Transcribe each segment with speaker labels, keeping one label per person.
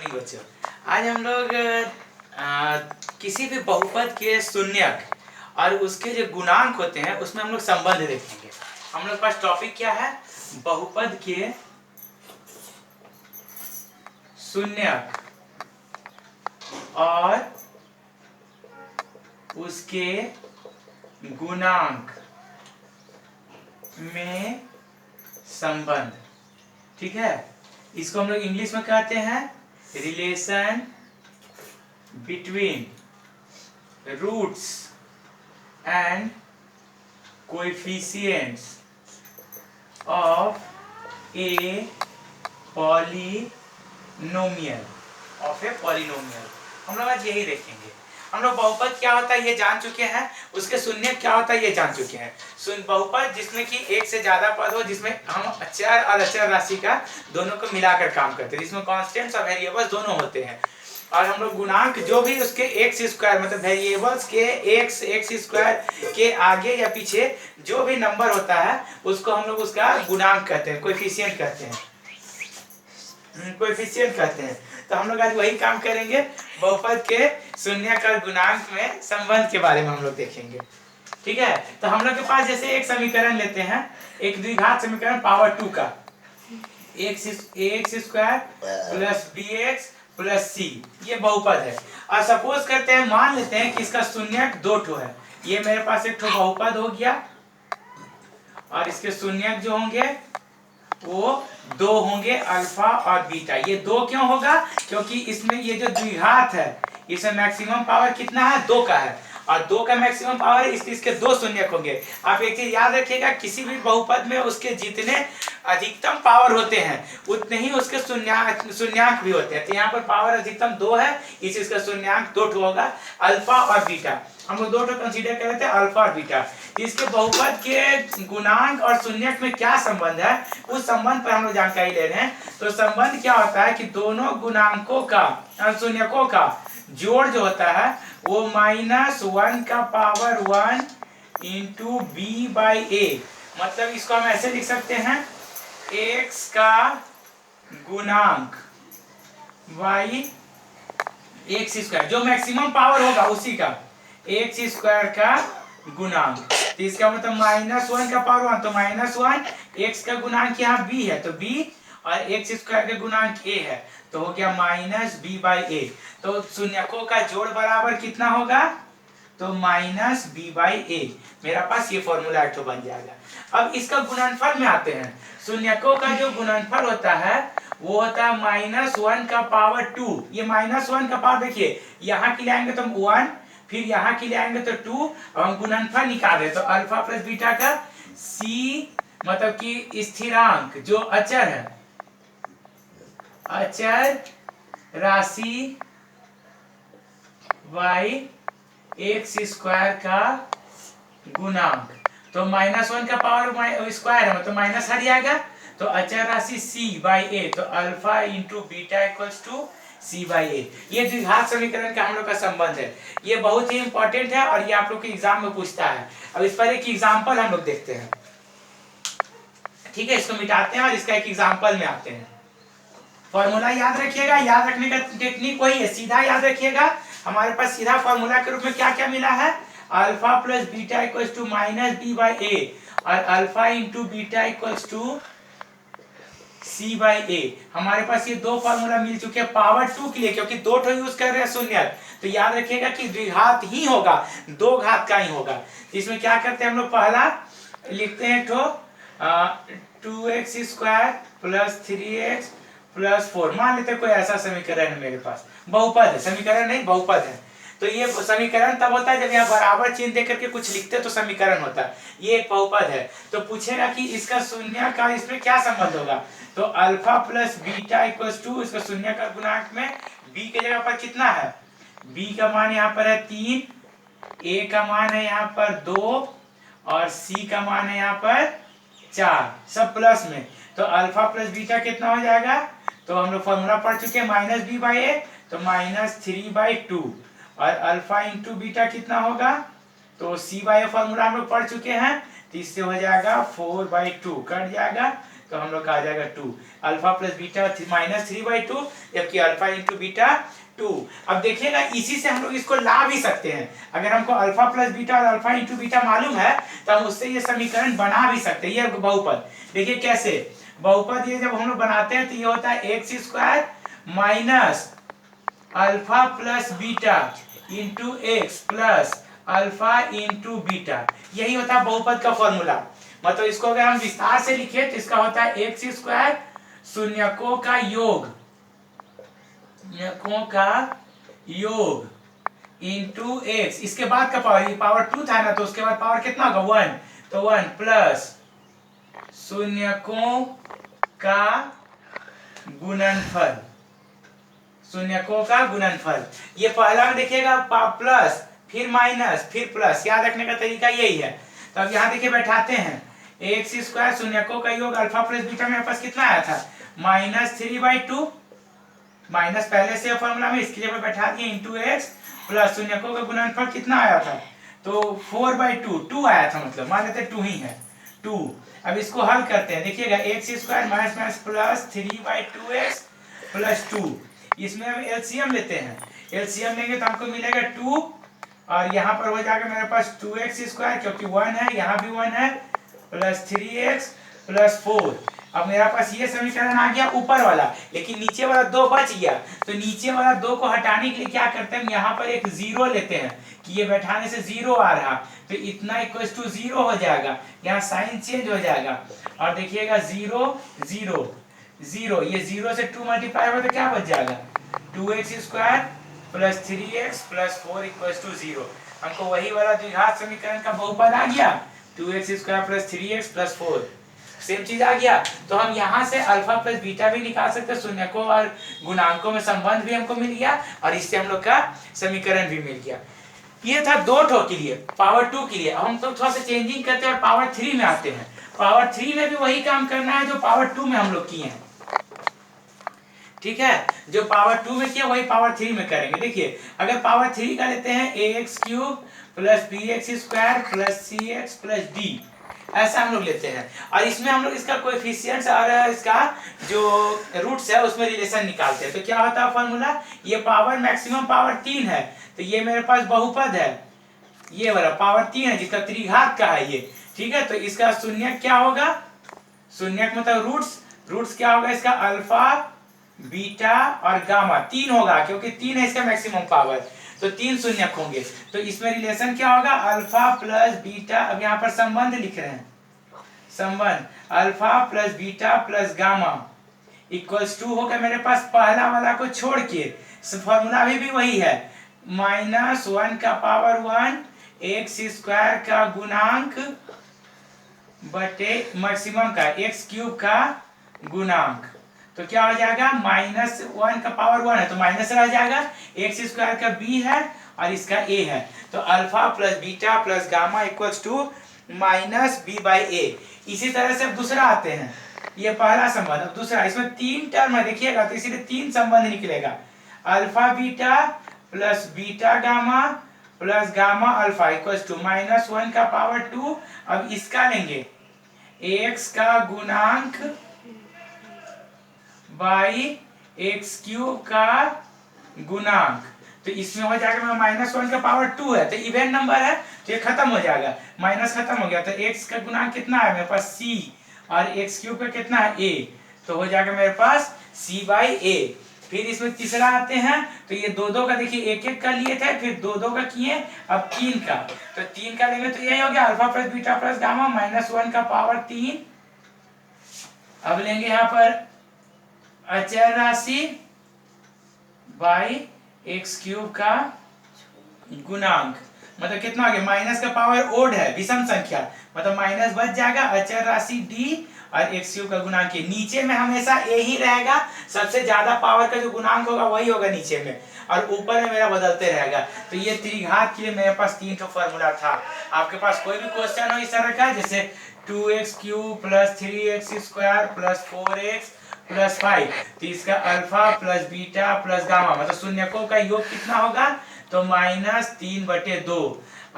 Speaker 1: Morning बच्चों। आज हम लोग किसी भी बहुपद के शून्यक और उसके जो गुणांक होते हैं उसमें हम लोग संबंध देखेंगे। हम लोग पास टॉपिक क्या है? बहुपद के शून्यक और उसके गुणांक में संबंध। ठीक है, इसको हम लोग इंग्लिश में कहते हैं relation between roots and coefficients of a polynomial हम लोग आज यही देखेंगे। हम लोग बहुपद क्या होता है ये जान चुके हैं, उसके शून्य क्या होता है ये जान चुके हैं। बहुपद जिसमें कि एक से ज्यादा पद हो, जिसमें हम अचर और अचर राशि का दोनों को मिलाकर काम करते हैं, जिसमें कांस्टेंट्स और वेरिएबल्स दोनों होते हैं। और हम लोग गुणांक जो भी उसके एक्स स्क्वायर मतलब वेरिएबल्स के एक्स स्क्वायर के आगे या पीछे जो भी नंबर होता है उसको हम लोग उसका गुणांक कहते हैं, कोएफिशिएंट कहते हैं, कोएफिशिएंट कहते हैं। तो हम लोग आज वही काम करेंगे, बहुपद के शून्यक और गुणांक में संबंध के बारे में हम लोग देखेंगे। ठीक है, तो हम लोग के पास जैसे एक समीकरण लेते हैं, एक द्विघात समीकरण पावर 2 का, x square plus b x plus c, ये बहुपद है। और सपोज करते हैं, मान लेते हैं कि इसका शून्यक 2 ठो है। ये मेरे पास एक ठो बहुपद हो गया और इसके शून्यक जो होंगे वो 2 होंगे, अल्फा और बीटा। ये 2 क्यों होगा? क्योंकि इसमें ये जो द्विघात है इसमें मैक्सिमम पावर कितना है? 2 का है, और 2 का मैक्सिमम पावर इसलिए इसके 2 शून्यक होंगे। आप एक चीज याद रखिएगा, किसी भी बहुपद में उसके जितने अधिकतम पावर होते हैं उतने ही उसके शून्यक भी होते हैं। तो यहाँ पर पावर अधिकतम 2 है, इसी इसका शून्यक 2 होगा, अल्फा और बीटा। हम लोग 2 कंसीडर कर रहे थे, अल्फा और बीटा। इसके बहुपद के गुणांक और शून्यक में क्या संबंध है, उस संबंध पर हम लोग जानकारी ले रहे हैं। तो संबंध क्या होता है कि दोनों गुणांकों का और शून्यकों का जोड़ जो होता है वो -1 का पावर 1 इंटू बी बाई ए। मतलब इसको हम ऐसे लिख सकते हैं, x का गुणांक y एक्स स्क्वायर, जो मैक्सिमम पावर होगा उसी का एक्स स्क्वायर का गुणांक। तो इसका मतलब -1 का पावर 1, तो -1, x का गुणांक यहाँ b है तो b, और एक्स स्क्वायर का गुणांक a है तो हो गया -b/a। तो शून्यकों का जोड़ बराबर कितना होगा? तो -b/a। मेरा पास ये फॉर्मूला एक तो बन जाएगा। अब इसका गुणनफल में आते हैं। शून्यकों का जो गुणनफल होता है वो होता है -1 का पावर 2। ये -1 का पावर देखिए, यहाँ के लिए आएंगे तो 1, फिर यहाँ के लिए आएंगे तो 2, और हम गुणनफल निकाल रहे तो अल्फा प्लस बीटा का c मतलब कि स्थिरांक जो अचर है, अचर राशि y एक्स स्क्वायर का गुणांक। तो -1 का पावर स्क्वायर है मतलब माइनस हट जाएगा, तो अचर राशि c/a, तो alpha into beta equals to c/a। ये द्विघात समीकरण का हम लोग का संबंध है। ये बहुत ही इंपॉर्टेंट है और ये आप लोग के एग्जाम में पूछता है। अब इस पर एक एग्जाम्पल हम लोग देखते हैं। ठीक है, इसको मिटाते हैं और इसका एक एग्जाम्पल में आते हैं। फॉर्मूला याद रखिएगा, याद रखने का टेक्निक वही है, सीधा याद रखिएगा। हमारे पास सीधा फॉर्मूला के रूप में क्या क्या मिला है? Alpha plus beta equals to -b/a, और alpha into beta equals to c/a। हमारे पास ये 2 फॉर्मूला मिल चुके हैं पावर 2 के लिए, क्योंकि 2 ठो यूज कर रहे हैं शून्यक। तो याद रखिएगा कि द्विघात ही होगा, 2 घात का ही होगा। इसमें क्या करते हैं हम लोग? पहला लिखते हैं ठो 2x square plus 3x plus 4। मान लेते कोई ऐसा समीकरण है मेरे पास, बहुपद है, समीकरण नहीं बहुपद है। तो ये समीकरण तब होता है जब यहाँ बराबर चिन्ह देकर के कुछ लिखते तो समीकरण होता है। ये एक बहुपद है, तो पूछेगा कि इसका शून्य का इसमें क्या संबंध होगा? तो alpha plus beta equals to, इसका शून्य का गुणांक में b के जगह पर कितना है? b का मान यहाँ पर है 3, a का मान है यहाँ पर 2, और c का मान है यहाँ पर 4, सब प्लस में। तो अल्फा प्लस बीटा कितना हो जाएगा? तो हम लोग फॉर्मूला पढ़ चुके हैं -b/a, तो -3/2, और अल्फा इंटू बीटा कितना होगा? तो c/a फॉर्मूला हम लोग पढ़ चुके हैं, तो इससे हो जाएगा 4/2, कट जाएगा तो हम लोग का आ जाएगा 2 अल्फा प्लस बीटा माइनस 3/2 जबकि अल्फा इंटू बीटा 2। अब देखिएगा इसी से हम लोग इसको ला भी सकते हैं। अगर हमको अल्फा प्लस बीटा और अल्फा इंटू बीटा मालूम है तो हम उससे ये समीकरण बना भी सकते हैं। ये बहुपद देखिए कैसे बहुपद ये जब हम लोग बनाते हैं तो ये होता है x square minus alpha plus beta into x plus alpha into beta, यही होता है बहुपद का फॉर्मूला। मतलब इसको अगर हम विस्तार से लिखे तो इसका होता है एक्स स्क्वायर शून्यकों का योग, शून्यकों का योग इंटू एक्स, इसके बाद का पावर, ये पावर 2 था ना तो उसके बाद पावर कितना होगा 1, तो 1 प्लस शून्यकों का गुणनफल, शून्यकों का गुणनफल। ये पहला में देखिएगा प्लस फिर माइनस फिर प्लस, याद रखने का तरीका यही है। तो अब यहाँ देखिए बैठाते हैं एक्स स्क्वायर शून्यकों का योग अल्फा प्लस बीटा मेरे पास कितना आया था -3/2, माइनस पहले से फॉर्मूला में इसके जगह बैठा दिए इंटू एक्स प्लस शून्यकों का गुणनफल कितना आया था तो 4/2, 2 आया था, मतलब मान लेते 2 ही है 2। अब इसको हल करते हैं, देखिएगा x square minus minus plus 3/2x plus 2, इसमें हम एलसीएम लेते हैं, एलसीएम लेंगे तो हमको मिलेगा 2 और यहाँ पर हो जाएगा मेरे पास 2x स्क्वायर क्योंकि 1 है, यहाँ भी 1 है, प्लस 3x प्लस 4। अब मेरा पास ये समीकरण आ गया ऊपर वाला, लेकिन नीचे वाला 2 बच गया। तो नीचे वाला 2 को हटाने के लिए क्या करते हैं, हम यहाँ पर एक 0 लेते हैं कि ये बैठाने से 0 आ रहा, तो इतना इक्वल टू 0 हो जाएगा, यहाँ साइन चेंज हो जाएगा। और देखिएगा 0 0 0, ये 0 से 2 मल्टीप्लाई हो तो क्या बच जाएगा 2x square plus 3x plus 4 equal to 0। हमको वही वाला द्विघात समीकरण का बहुपद आ गया 2x square plus 3x plus 4, same चीज आ गया। तो हम यहाँ से अल्फा प्लस बीटा भी निकाल सकते हैं, शून्यकों और गुणांकों में संबंध भी हमको मिल गया और इससे हम लोग का समीकरण भी मिल गया। ये था 2 ठो के लिए, पावर 2 के लिए। हम तो थोड़ा सा चेंजिंग करते हैं और पावर 3 में आते हैं। पावर 3 में भी वही काम करना है जो पावर 2 में हम लोग किए हैं, ठीक है, जो पावर 2 में किया वही पावर 3 में करेंगे। देखिए अगर पावर 3 का लेते हैं ax³ plus bx² plus cx plus d, ऐसा हम लोग लेते हैं और इसमें हम लोग इसका कोएफिशिएंट्स और इसका जो रूट्स है उसमें रिलेशन निकालते हैं। तो क्या होता है फॉर्मूला, ये पावर मैक्सिमम पावर 3 है तो ये मेरे पास बहुपद है, ये वाला पावर 3 है जिसका त्रिघात का है ये, ठीक है। तो इसका शून्यक क्या होगा, शून्यक मतलब रूट्स क्या होगा इसका अल्फा बीटा और गामा 3 होगा क्योंकि 3 है इसका मैक्सिमम पावर, तो 3 शून्यक होंगे। तो इसमें रिलेशन क्या होगा अल्फा प्लस बीटा, अब यहाँ पर संबंध लिख रहे हैं, संबंध alpha plus beta plus gamma equals 2 होगा मेरे पास पहला वाला को छोड़ के, फॉर्मूला भी वही है -1 का पावर 1 एक्स स्क्वायर का गुणांक बटे मैक्सिमम का x³ का गुणांक, तो क्या हो जाएगा -1 का पावर 1 है तो माइनस रह जाएगा, एक्स स्क्वायर का b है और इसका a है, तो alpha plus beta plus gamma equals to -b/a। इसी तरह से अब दूसरा आते हैं, ये पहला संबंध, अब दूसरा, इसमें 3 टर्म है देखिएगा तो इसीलिए 3 संबंध निकलेगा, alpha beta plus beta gamma plus gamma alpha equals to -1 का पावर 2। अब इसका लेंगे x का गुणांक बाई x³ का गुणांक, तो इसमें हो जाएगा -1 का पावर 2 है तो इवन नंबर है तो ये खत्म हो जाएगा, माइनस खत्म हो गया तो x का गुणांक कितना है मेरे पास c और x³ का कितना है a, तो हो जाएगा मेरे पास c/a। फिर इसमें तीसरा आते हैं तो ये 2 का देखिए 1 का लिए थे फिर 2 का किए, अब 3 का, तो 3 का लेंगे तो यही हो गया alpha plus beta plus gamma -1 का पावर 3। अब लेंगे यहाँ पर अचर राशि बाई x³ का गुणांक, मतलब कितना हो गया माइनस का पावर ओड है विषम संख्या, मतलब माइनस बच जाएगा, अचर राशि d और x³ का गुणांक के नीचे में हमेशा a ही रहेगा, सबसे ज्यादा पावर का जो गुणांक होगा वही होगा नीचे में और ऊपर में मेरा बदलते रहेगा। तो ये त्रिघात के लिए मेरे पास 3 ठो फॉर्मूला था। आपके पास कोई भी क्वेश्चन हो इस तरह का जैसे 2x³ plus 3x² plus 4x plus 5, तो इसका alpha plus beta plus gamma मतलब शून्यकों का योग कितना होगा तो -3/2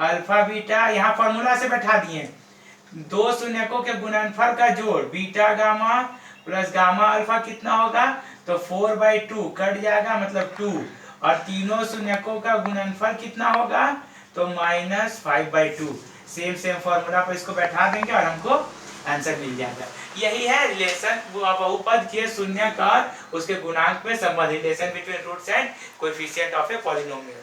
Speaker 1: अल्फा बीटा, यहाँ फॉर्मूला से बैठा दिए दो शून्यकों के गुणनफल का जोड़ beta gamma plus gamma alpha कितना होगा, तो 4/2 कट जाएगा मतलब 2, और तीनों शून्यकों का गुणनफल कितना होगा, तो -5/2। सेम फॉर्मूला पर इसको बैठा देंगे और हमको आंसर मिल जाएगा। यही है रिलेशन बहुपद के शून्यक और उसके गुणांक में संबंध, relation between roots and coefficient of a polynomial.